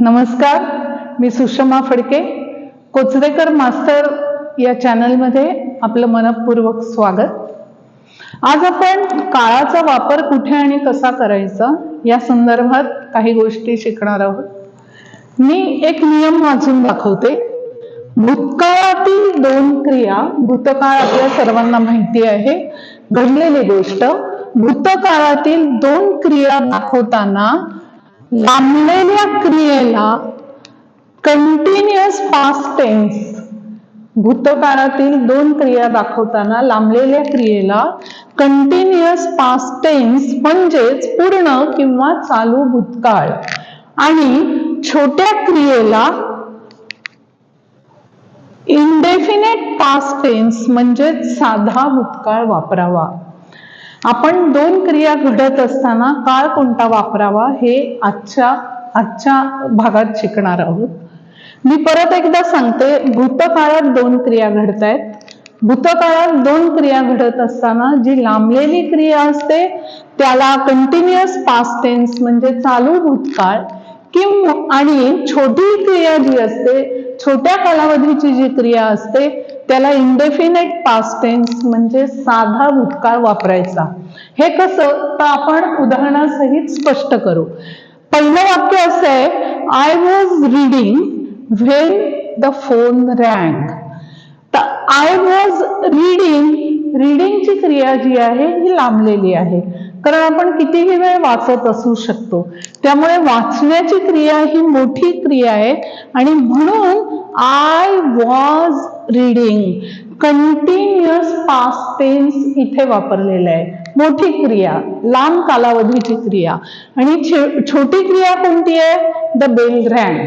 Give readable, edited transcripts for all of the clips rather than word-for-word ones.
नमस्कार, मी सुषमा फडके, कोचरेकर मास्टर या चॅनलमध्ये आपलं मनपूर्वक स्वागत. आज आपण काळाचा वापर कुठे आणि कसा करायचा या संदर्भात काही गोष्टी शिकणार आहोत. मी एक नियम वाचून दाखवते. भूतकाळातील दोन क्रिया, भूतकाळ आपल्या सर्वांना माहिती आहे, घडलेली गोष्ट. भूतकाळातील दोन क्रिया दाखवताना लांबलेल्या क्रियेला कंटिन्युअस पास्ट टेन्स, भूतकाळातील दोन क्रिया दाखवताना लांबलेल्या क्रियेला कंटिन्युअस पास्ट टेन्स म्हणजेच पूर्ण किंवा चालू भूतकाळ आणि छोट्या क्रियेला इंडेफिनेट पास्ट टेन्स म्हणजेच साधा भूतकाळ वापरावा. आपण दोन क्रिया घडत असताना काळ कोणता वापरावा हे आजच्या भागात शिकणार आहोत. मी परत एकदा सांगते, भूतकाळात दोन क्रिया घडत आहेत. भूतकाळात दोन क्रिया घडत असताना जी लांबलेली क्रिया असते त्याला कंटिन्युअस पास्ट टेन्स म्हणजे चालू भूतकाळ किंवा आणि छोटी क्रिया जी असते, छोट्या कालावधीची जी क्रिया असते त्याला इंडेफिनेट पास्ट टेन्स म्हणजे साधा भूतकाळ वापरायचा. हे कसं तर आपण उदाहरणासहित स्पष्ट करू. पहिलं वाक्य असं आहे, I was reading when the phone rang. तर आय वॉज रीडिंग, रीडिंगची क्रिया जी आहे ही लांबलेली आहे, कारण आपण कितीही वेळ वाचत असू शकतो. त्यामुळे वाचण्याची क्रिया ही मोठी क्रिया आहे आणि म्हणून I was reading continuous past tense इथे वापरलेलं आहे. मोठी क्रिया, लांब कालावधीची क्रिया. आणि छोटी क्रिया कोणती आहे? The bell rang.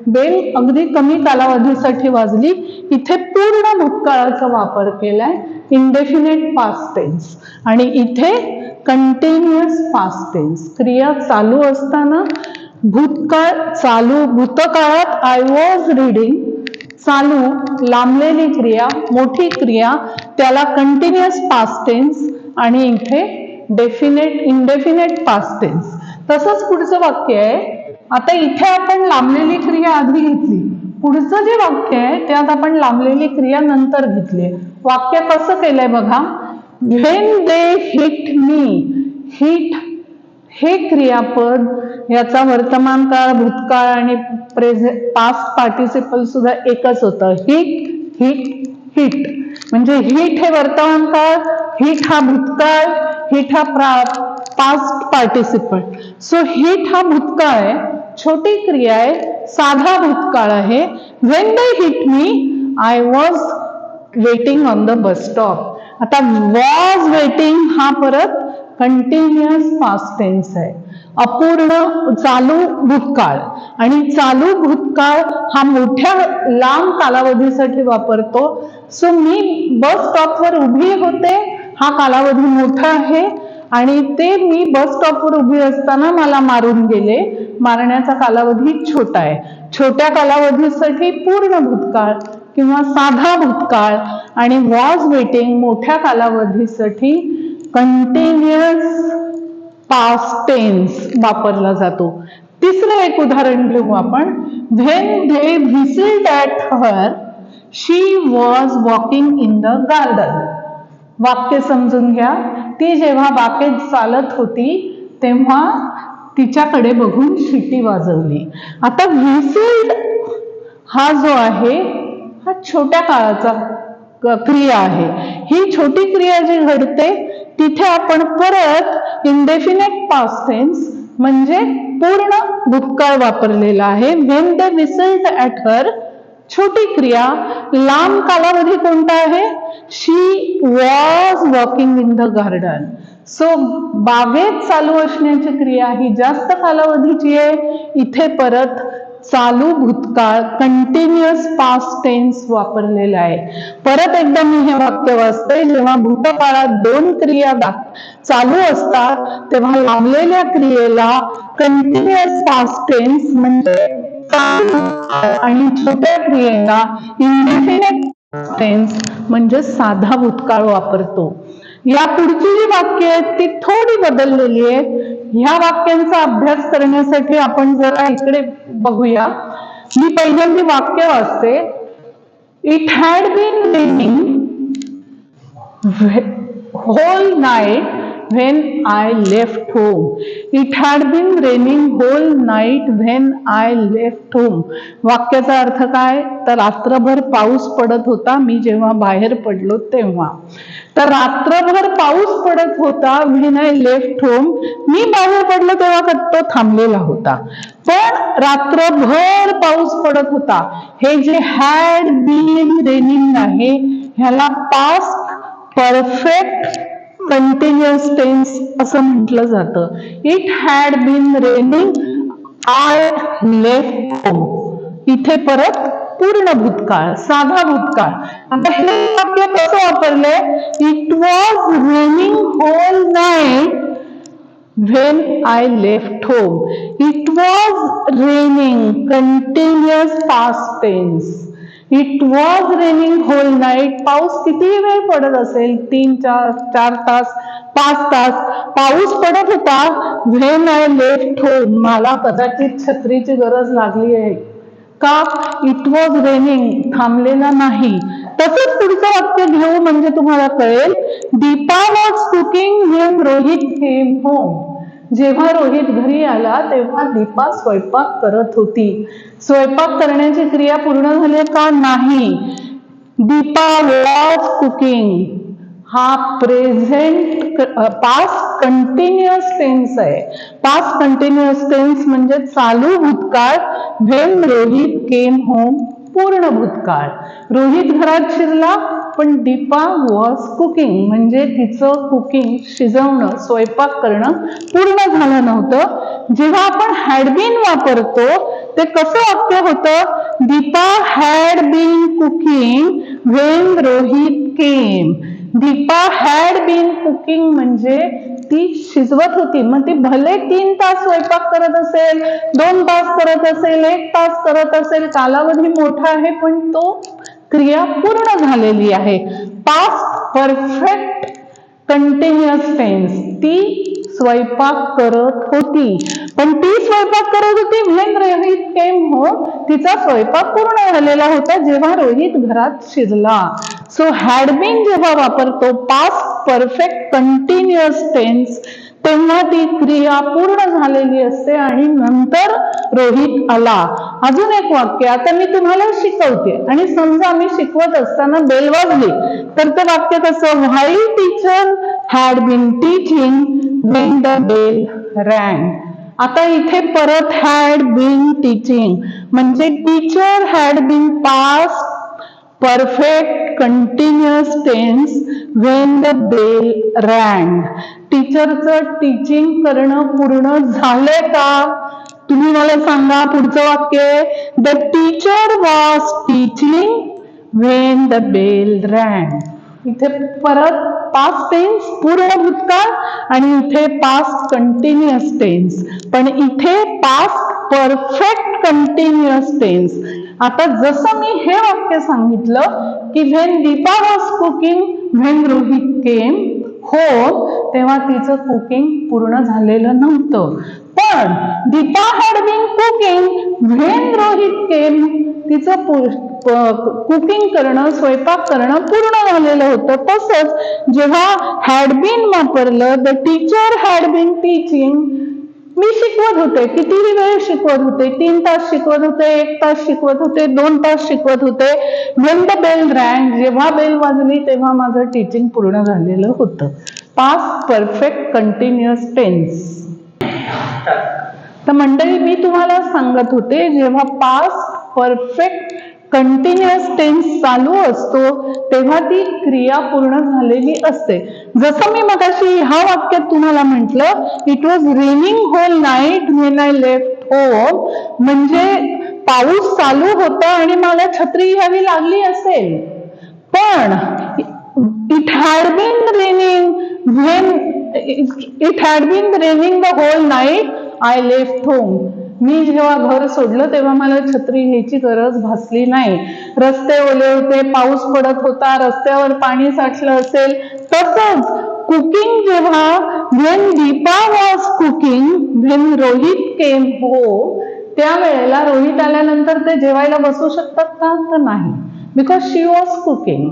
बेल अगदी कमी कालावधीसाठी वाजली. इथे पूर्ण भूतकाळाचा वापर केलाय, इंडेफिनेट पास्ट टेन्स. आणि इथे कंटिन्युअस पास्ट टेन्स. क्रिया चालू असताना भूतकाळ चालू, भूतकाळात आय वॉज रीडिंग चालू, लांबलेली क्रिया, मोठी क्रिया, त्याला कंटिन्युअस पास्ट टेन्स आणि इथे इंडेफिनेट पास्ट टेन्स. तसंच पुढचं वाक्य आहे. आता इथे आपण लांबलेली क्रिया आधी घेतली, पुढचं जे वाक्य आहे त्यात आपण लांबलेली क्रिया नंतर घेतली. वाक्य कसं केलंय बघा. When they hit me. Hit हे क्रियापद, याचा वर्तमान काळ, भूतकाळ आणि पास्ट पार्टिसिपल सुद्धा एकच होतं. Hit, hit, hit. म्हणजे हिट हे वर्तमान काळ, हिट हा भूतकाळ, हिट हा पास्ट पार्टिसिपल. सो हिट हा भूतकाळ आहे, छोटी क्रिया आहे, साधा भूतकाळ आहे. When they hit me I was waiting on the bus stop. आता वॉज वेटिंग हा परत कंटिन्युअस पास्ट टेन्स आहे, अपूर्ण चालू भूतकाळ. आणि चालू भूतकाळ हा मोठ्या लांब कालावधीसाठी वापरतो. सो मी बस स्टॉपवर उभी होते, हा कालावधी मोठा आहे आणि ते मी बस स्टॉपवर उभी असताना मला मारून गेले, मारण्याचा कालावधी छोटा आहे. छोट्या कालावधीसाठी पूर्ण भूतकाळ किंवा साधा भूतकाळ आणि वॉज वेटिंग मोठ्या कालावधीसाठी कंटिन्युअस पास्ट टेन्स वापरला जातो. तिसरं एक उदाहरण घेऊ आपण. When they whistled at her she was walking in the garden. वाक्य समजून घ्या. ती जेव्हा बागेत चालत होती तेव्हा तिच्याकडे बघून शिटी वाजवली. आता व्हिसल्ड हा जो आहे हा छोट्या काळाचा क्रिया आहे. ही छोटी क्रिया जी घडते तिथे आपण परत इंडेफिनेट पास्ट टेन्स म्हणजे पूर्ण भूतकाळ वापरलेला आहे. व्हेन दे व्हिसल्ड ॲट हर, छोटी क्रिया, लांब कालावधी कोणता आहे? She was walking in the garden. So बागेत चालू असण्याची क्रिया ही जास्त कालावधीची आहे. इथे परत चालू भूतकाळ कंटिन्युअस पास्ट टेन्स वापरलेला आहे. परत एकदा मी हे वाक्य वाचते. जेव्हा भूतकाळात दोन क्रिया चालू असतात तेव्हा लांबलेल्या क्रियेला कंटिन्युअस पास्ट टेन्स म्हणजे आणि छोट्या क्रियेला इंडेफिनेट टेन्स म्हणजे साधा भूतकाळ वापरतो. या पुढची जी वाक्य आहेत ती थोडी बदललेली आहेत. ह्या वाक्यांचा अभ्यास करण्यासाठी आपण जरा इकडे बघूया. मी पहिल्यांदा वाक्य वाचते. It had been raining whole night when I left home. It had been raining whole night when I left home. वाक्याचा अर्थ काय? तर रात्रभर पाऊस पडत होता मी जेव्हा बाहेर पडलो तेव्हा. तर रात्रभर पाऊस पडत होता when I left home. मी बाहेर पडलो तेव्हा तो थांबलेला होता. पण रात्रभर पाऊस पडत होता. हे जे had been raining आहे ह्याला पास्ट परफेक्ट कंटिन्युअस टेन्स असं म्हटलं जातं. It had been raining I left home. इथे परत पूर्ण भूतकाळ, साधा भूतकाळ. आता हे वाक्य कसं वापरलंय? It was raining whole night when I left home. It was raining, continuous past tense. It was raining whole night. पाऊस किती वेळ पडत असेल? 3-4 तास, 5 तास पाऊस पडत होता. when I left home. मला कदाचित छत्रीची गरज लागली आहे का? इट वॉज रेनिंग, थांबलेला नाही. तसंच पुढचं वाक्य घेऊ म्हणजे तुम्हाला कळेल. Deepa was cooking when Rohit came home. जेव्हा रोहित घरी आला तेव्हा दीपा स्वयंपाक करत होती. स्वयंपाक करण्याची क्रिया पूर्ण झाली का? नाही. दीपा वॉज कुकिंग हा प्रेझेंट पास्ट कंटिन्युअस टेन्स आहे. पास्ट कंटिन्युअस टेन्स म्हणजे चालू भूतकाळ. व्हेन रोहित केम होम पूर्ण भूतकाळ. रोहित घरात शिरला पण दीपा वॉज कुकिंग म्हणजे तिचं कुकिंग, शिजवणं, स्वयंपाक करणं पूर्ण झालं नव्हतं. जेव्हा आपण हॅड बीन वापरतो ते कसं वाक्य होतं? Deepa had been cooking when Rohit came. Deepa had been cooking म्हणजे ती शिजवत होती. मग ती भले 3 तास स्वयंपाक करत असेल, 2 तास करत असेल, 1 तास करत असेल, कालावधी मोठा आहे पण तो क्रिया पूर्ण झालेली आहे. Past perfect continuous tense. ती स्वयंपाक करत होती. पण ती स्वयंपाक करत होती व्हेन रोहित केम होम. तिचा स्वयंपाक पूर्ण झालेला होता जेव्हा रोहित घरात शिरला. सो हॅड बीन जेव्हा वापरतो पास्ट परफेक्ट कंटिन्युअस टेन्स तेव्हा ती क्रिया पूर्ण झालेली असते आणि नंतर रोहित आला. अजून एक वाक्य आता मी तुम्हाला शिकवते आणि समजा मी शिकवत असताना बेल वाजली तर ते वाक्य कसं? While teacher had been teaching when the bell rang. आता इथे परत हॅड बीन टीचिंग म्हणजे teacher had been past perfect continuous tense when the bell rang. टीचरचं टीचिंग करणं पूर्ण झालंय का? तुम्ही मला सांगा. पुढचं वाक्य the teacher was teaching when the bell rang. इथे परत पास्ट टेन्स पूर्ण भूतकाळ आणि इथे पास्ट कंटिन्युअस टेन्स. पण इथे पास्ट परफेक्ट कंटिन्युअस टेन्स. आता जसं मी हे वाक्य सांगितलं की when Deepa was cooking when Rohit came home तेव्हा तिचं कुकिंग पूर्ण झालेलं नव्हतं. पण Deepa had been cooking when Rohit came. तिचं कुकिंग करणं, स्वयंपाक करणं पूर्ण झालेलं होतं. तसंच जेव्हा हॅड बीन वापरलं, the teacher had been teaching. मी शिकवत होते. कितीही वेळ शिकवत होते? 3 तास शिकवत होते, 1 तास शिकवत होते, 2 तास शिकवत होते. व्हेन द बेल रँग जेव्हा बेल वाजली तेव्हा माझं टीचिंग पूर्ण झालेलं होतं. Past perfect continuous tense. तर मंडळी मी तुम्हाला सांगत होते जेव्हा पास्ट परफेक्ट कंटिन्युअस टेन्स चालू असतो तेव्हा ती क्रिया पूर्ण झालेली असते. जसं मी मगाशी ह्या वाक्यात तुम्हाला म्हटलं it was raining whole night when I left home म्हणजे पाऊस चालू होता आणि मला छत्री घ्यावी लागली असेल. पण it had been raining the whole night I left home. मी जेव्हा घर सोडलं तेव्हा मला छत्री घ्यायची गरज भासली नाही. रस्ते ओले होते, पाऊस पडत होता, रस्त्यावर पाणी साठलं असेल. तसंच कुकिंग जेव्हा when Deepa was cooking when Rohit came हो, त्यावेळेला रोहित आल्यानंतर ते जेवायला बसू शकतात का? तर नाही, because she was cooking.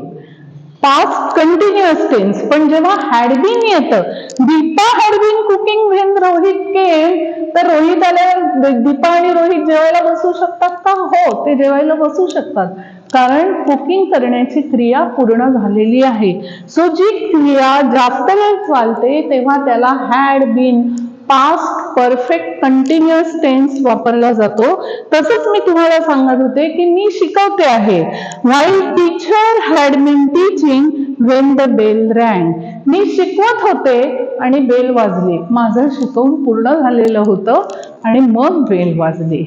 Past continuous tense. पण जेव्हा हॅड बीन येतं, Deepa had been cooking when Rohit came, तर रोहित आल्यावर दीपा आणि रोहित जेवायला बसू शकतात का? हो, ते जेवायला बसू शकतात, कारण कुकिंग करण्याची क्रिया पूर्ण झालेली आहे. सो जी क्रिया जास्त वेळ चालते तेव्हा त्याला had been past perfect continuous tense वापरला जातो. तसंच मी तुम्हाला सांगत होते की मी शिकवते आहे. While teacher had been teaching when the bell rang. मी शिकवत होते आणि बेल वाजली. माझं शिकवून पूर्ण झालेलं होतं आणि मग बेल वाजली.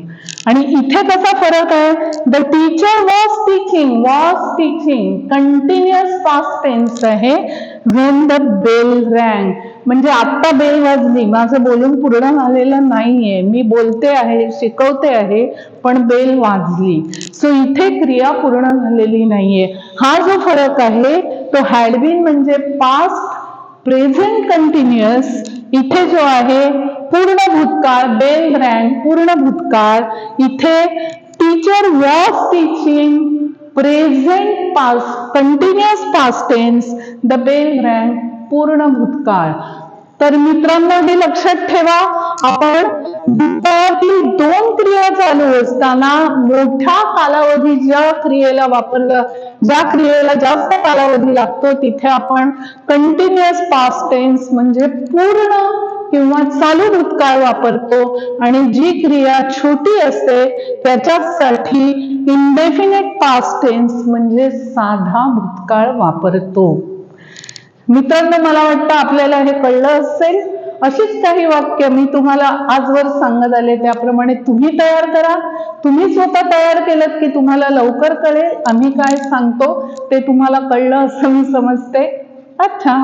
आणि इथे कसा फरक आहे? The teacher was teaching continuous past tense आहे. व्हेन द बेल रँग म्हणजे आता बेल वाजली, माझं बोलून पूर्ण झालेलं नाहीये, मी बोलते आहे, शिकवते आहे, पण बेल वाजली. सो इथे क्रिया पूर्ण झालेली नाहीये. हा जो फरक आहे तो हॅड बीन म्हणजे पास्ट प्रेझेंट कंटिन्युअस, इथे जो आहे पूर्ण भूतकाळ, बेल रँग पूर्ण भूतकाळ, इथे teacher was teaching present past continuous past tense, the bell rang पूर्ण भूतकाळ. तर मित्रांनो हे लक्षात ठेवा, आपण भूतकाळातील दोन क्रिया चालू असताना मोठ्या कालावधी ज्या क्रियेला वापरलं, ज्या क्रियेला जास्त कालावधी लागतो तिथे आपण कंटिन्युअस पास्ट टेन्स म्हणजे पूर्ण किंवा चालू भूतकाळ वापरतो, आणि जी क्रिया छोटी असते त्याच्यासाठी इंडेफिनिट पास्ट टेन्स म्हणजे साधा भूतकाळ वापरतो. मित्रांनो मला वाटतं आपल्याला हे कळलं असेल. अशीच काही वाक्य मी तुम्हाला आजवर सांगत आले, त्याप्रमाणे तुम्ही तयार करा. तुम्ही स्वतः तयार केलं की तुम्हाला लवकर कळेल आम्ही काय सांगतो ते तुम्हाला कळलं असं मी समजते. अच्छा.